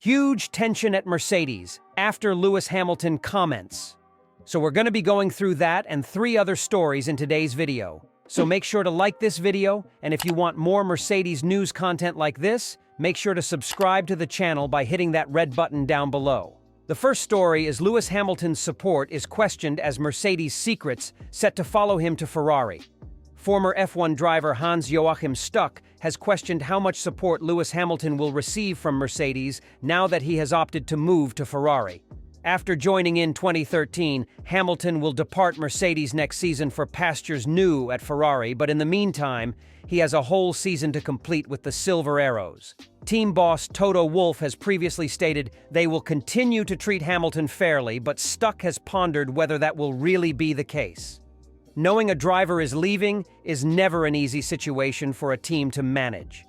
Huge tension at Mercedes after Lewis Hamilton comments. So we're going to be going through that and 3 other stories in today's video. So make sure to like this video, and if you want more Mercedes news content like this, make sure to subscribe to the channel by hitting that red button down below. The first story is Lewis Hamilton's support is questioned as Mercedes secrets set to follow him to Ferrari. Former F1 driver Hans-Joachim Stuck has questioned how much support Lewis Hamilton will receive from Mercedes now that he has opted to move to Ferrari. After joining in 2013, Hamilton will depart Mercedes next season for pastures new at Ferrari, but in the meantime, he has a whole season to complete with the Silver Arrows. Team boss Toto Wolff has previously stated they will continue to treat Hamilton fairly, but Stuck has pondered whether that will really be the case. Knowing a driver is leaving is never an easy situation for a team to manage.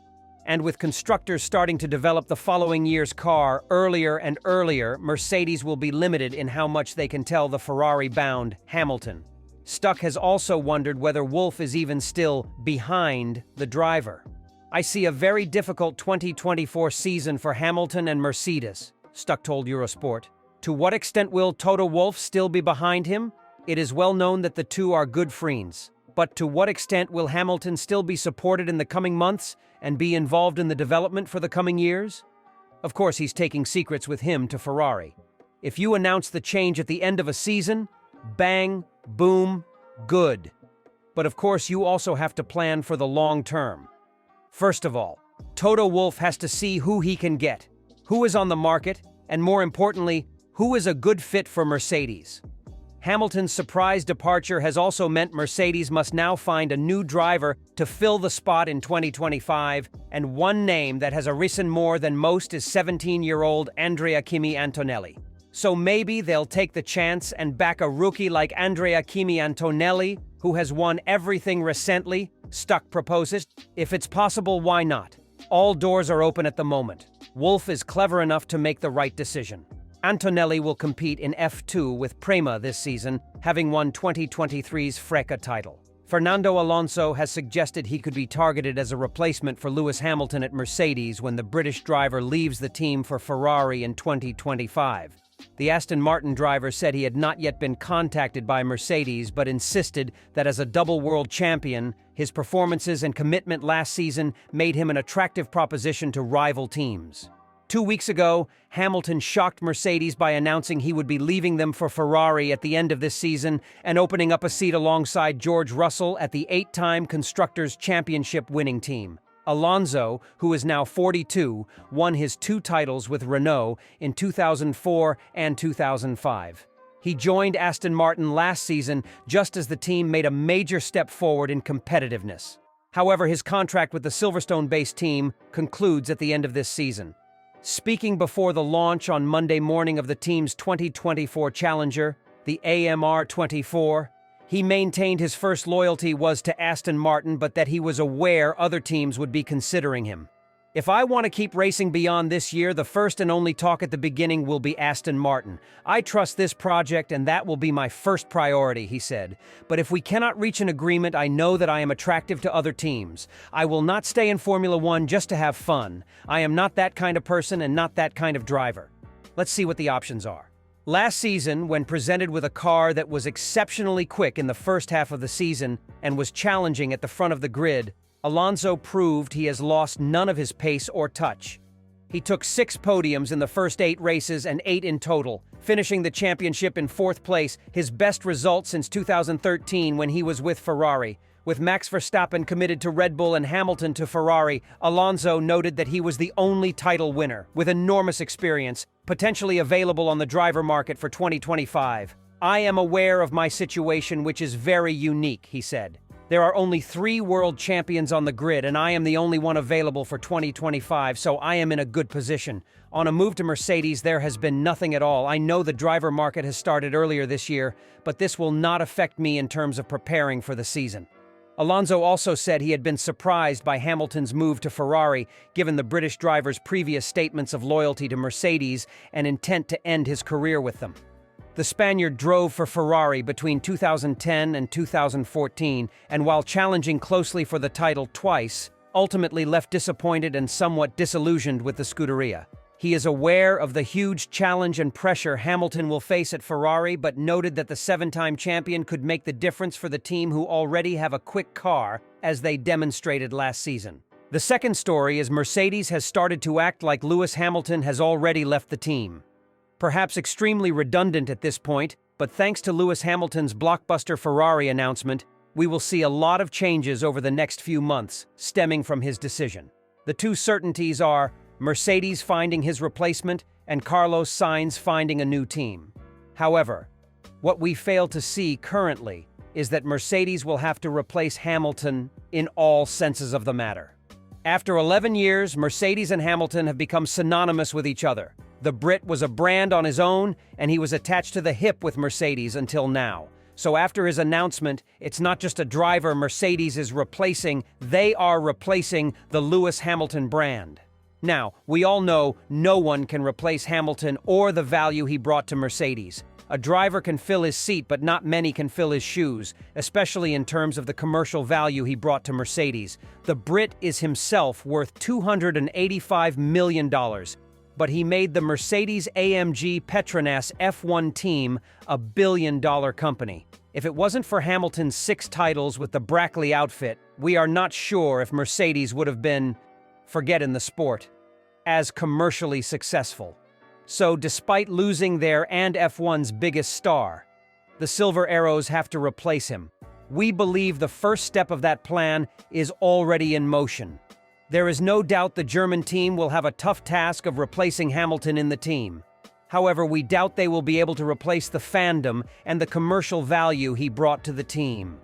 And with constructors starting to develop the following year's car earlier and earlier, Mercedes will be limited in how much they can tell the Ferrari-bound Hamilton. Stuck has also wondered whether Wolff is even still behind the driver. "I see a very difficult 2024 season for Hamilton and Mercedes," Stuck told Eurosport. To what extent will Toto Wolff still be behind him? It is well known that the two are good friends. But to what extent will Hamilton still be supported in the coming months and be involved in the development for the coming years? Of course, he's taking secrets with him to Ferrari. If you announce the change at the end of a season, bang, boom, good. But of course, you also have to plan for the long term. First of all, Toto Wolff has to see who he can get, who is on the market, and more importantly, who is a good fit for Mercedes. Hamilton's surprise departure has also meant Mercedes must now find a new driver to fill the spot in 2025, and one name that has arisen more than most is 17-year-old Andrea Kimi Antonelli. So maybe they'll take the chance and back a rookie like Andrea Kimi Antonelli, who has won everything recently, Stuck proposes. If it's possible, why not? All doors are open at the moment. Wolff is clever enough to make the right decision. Antonelli will compete in F2 with Prema this season, having won 2023's FIA title. Fernando Alonso has suggested he could be targeted as a replacement for Lewis Hamilton at Mercedes when the British driver leaves the team for Ferrari in 2025. The Aston Martin driver said he had not yet been contacted by Mercedes but insisted that as a double world champion, his performances and commitment last season made him an attractive proposition to rival teams. 2 weeks ago, Hamilton shocked Mercedes by announcing he would be leaving them for Ferrari at the end of this season and opening up a seat alongside George Russell at the 8-time Constructors' Championship winning team. Alonso, who is now 42, won his 2 titles with Renault in 2004 and 2005. He joined Aston Martin last season just as the team made a major step forward in competitiveness. However, his contract with the Silverstone-based team concludes at the end of this season. Speaking before the launch on Monday morning of the team's 2024 Challenger, the AMR24, he maintained his first loyalty was to Aston Martin, but that he was aware other teams would be considering him. "If I want to keep racing beyond this year, the first and only talk at the beginning will be Aston Martin. I trust this project and that will be my first priority," he said. "But if we cannot reach an agreement, I know that I am attractive to other teams. I will not stay in Formula One just to have fun. I am not that kind of person and not that kind of driver." Let's see what the options are. Last season, when presented with a car that was exceptionally quick in the first half of the season and was challenging at the front of the grid, Alonso proved he has lost none of his pace or touch. He took 6 podiums in the first 8 races and 8 in total, finishing the championship in 4th place, his best result since 2013 when he was with Ferrari. With Max Verstappen committed to Red Bull and Hamilton to Ferrari, Alonso noted that he was the only title winner, with enormous experience, potentially available on the driver market for 2025. "I am aware of my situation, which is very unique," he said. "There are only 3 world champions on the grid, and I am the only one available for 2025, so I am in a good position. On a move to Mercedes, there has been nothing at all. I know the driver market has started earlier this year, but this will not affect me in terms of preparing for the season." Alonso also said he had been surprised by Hamilton's move to Ferrari, given the British driver's previous statements of loyalty to Mercedes and intent to end his career with them. The Spaniard drove for Ferrari between 2010 and 2014, and while challenging closely for the title twice, ultimately left disappointed and somewhat disillusioned with the scuderia. He is aware of the huge challenge and pressure Hamilton will face at Ferrari, but noted that the seven-time champion could make the difference for the team who already have a quick car, as they demonstrated last season. The second story is Mercedes has started to act like Lewis Hamilton has already left the team. Perhaps extremely redundant at this point, but thanks to Lewis Hamilton's blockbuster Ferrari announcement, we will see a lot of changes over the next few months, stemming from his decision. The two certainties are Mercedes finding his replacement and Carlos Sainz finding a new team. However, what we fail to see currently is that Mercedes will have to replace Hamilton in all senses of the matter. After 11 years, Mercedes and Hamilton have become synonymous with each other. The Brit was a brand on his own, and he was attached to the hip with Mercedes until now. So after his announcement, it's not just a driver Mercedes is replacing, they are replacing the Lewis Hamilton brand. Now, we all know no one can replace Hamilton or the value he brought to Mercedes. A driver can fill his seat, but not many can fill his shoes, especially in terms of the commercial value he brought to Mercedes. The Brit is himself worth $285 million, but he made the Mercedes-AMG Petronas F1 team a billion-dollar company. If it wasn't for Hamilton's 6 titles with the Brackley outfit, we are not sure if Mercedes would have been, forget in the sport, as commercially successful. So despite losing their and F1's biggest star, the Silver Arrows have to replace him. We believe the first step of that plan is already in motion. There is no doubt the German team will have a tough task of replacing Hamilton in the team. However, we doubt they will be able to replace the fandom and the commercial value he brought to the team.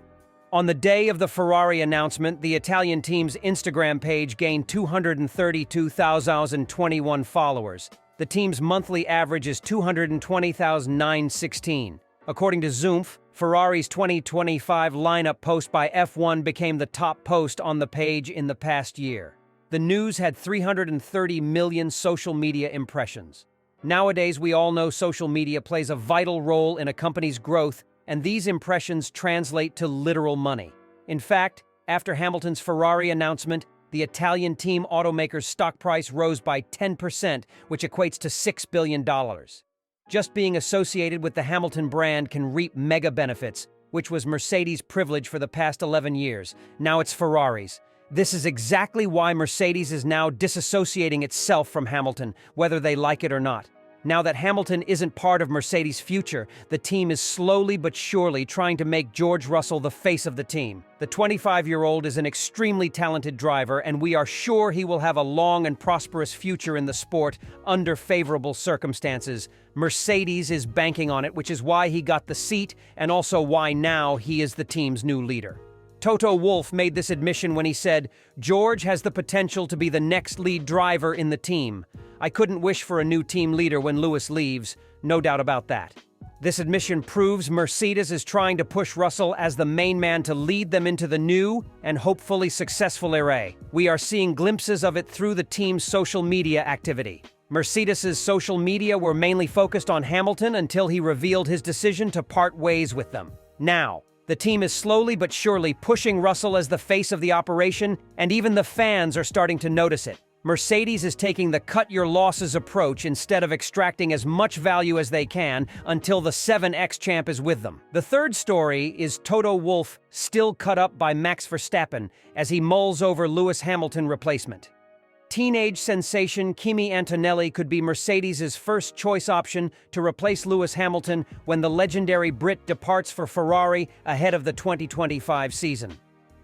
On the day of the Ferrari announcement, the Italian team's Instagram page gained 232,021 followers. The team's monthly average is 220,916. According to Zoomph, Ferrari's 2025 lineup post by F1 became the top post on the page in the past year. The news had 330 million social media impressions. Nowadays, we all know social media plays a vital role in a company's growth, and these impressions translate to literal money. In fact, after Hamilton's Ferrari announcement, the Italian team automaker's stock price rose by 10%, which equates to $6 billion. Just being associated with the Hamilton brand can reap mega benefits, which was Mercedes' privilege for the past 11 years. Now it's Ferrari's. This is exactly why Mercedes is now disassociating itself from Hamilton, whether they like it or not. Now that Hamilton isn't part of Mercedes' future, the team is slowly but surely trying to make George Russell the face of the team. The 25-year-old is an extremely talented driver, and we are sure he will have a long and prosperous future in the sport under favorable circumstances. Mercedes is banking on it, which is why he got the seat and also why now he is the team's new leader. Toto Wolff made this admission when he said, "George has the potential to be the next lead driver in the team. I couldn't wish for a new team leader when Lewis leaves, no doubt about that." This admission proves Mercedes is trying to push Russell as the main man to lead them into the new and hopefully successful era. We are seeing glimpses of it through the team's social media activity. Mercedes's social media were mainly focused on Hamilton until he revealed his decision to part ways with them. Now, the team is slowly but surely pushing Russell as the face of the operation, and even the fans are starting to notice it. Mercedes is taking the cut-your-losses approach instead of extracting as much value as they can until the 7X champ is with them. The third story is Toto Wolff still cut up by Max Verstappen as he mulls over Lewis Hamilton replacement. Teenage sensation Kimi Antonelli could be Mercedes' first choice option to replace Lewis Hamilton when the legendary Brit departs for Ferrari ahead of the 2025 season.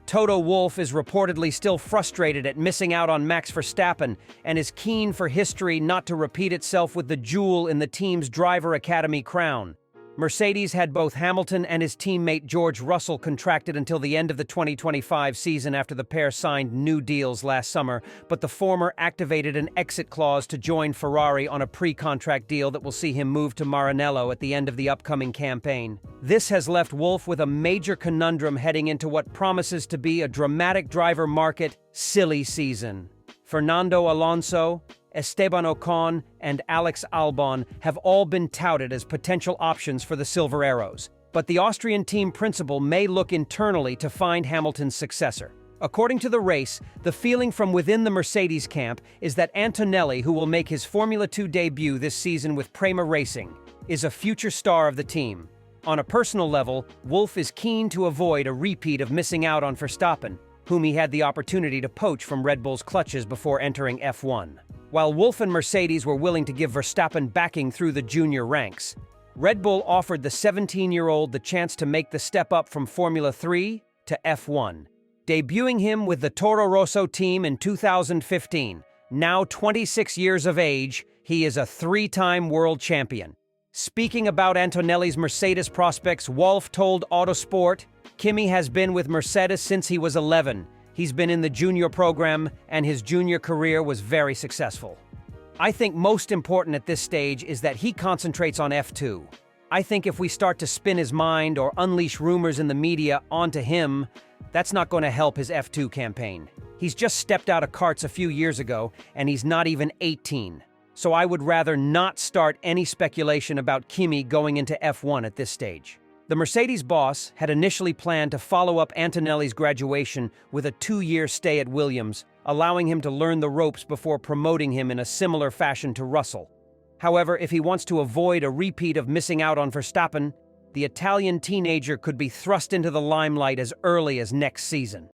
Toto Wolff is reportedly still frustrated at missing out on Max Verstappen and is keen for history not to repeat itself with the jewel in the team's Driver Academy crown. Mercedes had both Hamilton and his teammate George Russell contracted until the end of the 2025 season after the pair signed new deals last summer, but the former activated an exit clause to join Ferrari on a pre-contract deal that will see him move to Maranello at the end of the upcoming campaign. This has left Wolff with a major conundrum heading into what promises to be a dramatic driver market silly season. Fernando Alonso, Esteban Ocon, and Alex Albon have all been touted as potential options for the Silver Arrows, but the Austrian team principal may look internally to find Hamilton's successor. According to the race, the feeling from within the Mercedes camp is that Antonelli, who will make his Formula 2 debut this season with Prema Racing, is a future star of the team. On a personal level, Wolff is keen to avoid a repeat of missing out on Verstappen, whom he had the opportunity to poach from Red Bull's clutches before entering F1. While Wolff and Mercedes were willing to give Verstappen backing through the junior ranks, Red Bull offered the 17-year-old the chance to make the step up from Formula 3 to F1, debuting him with the Toro Rosso team in 2015. Now 26 years of age, he is a three-time world champion. Speaking about Antonelli's Mercedes prospects, Wolff told Autosport, "Kimi has been with Mercedes since he was 11. He's been in the junior program, and his junior career was very successful. I think most important at this stage is that he concentrates on F2. I think if we start to spin his mind or unleash rumors in the media onto him, that's not going to help his F2 campaign. He's just stepped out of karts a few years ago, and he's not even 18. So I would rather not start any speculation about Kimi going into F1 at this stage." The Mercedes boss had initially planned to follow up Antonelli's graduation with a 2-year stay at Williams, allowing him to learn the ropes before promoting him in a similar fashion to Russell. However, if he wants to avoid a repeat of missing out on Verstappen, the Italian teenager could be thrust into the limelight as early as next season.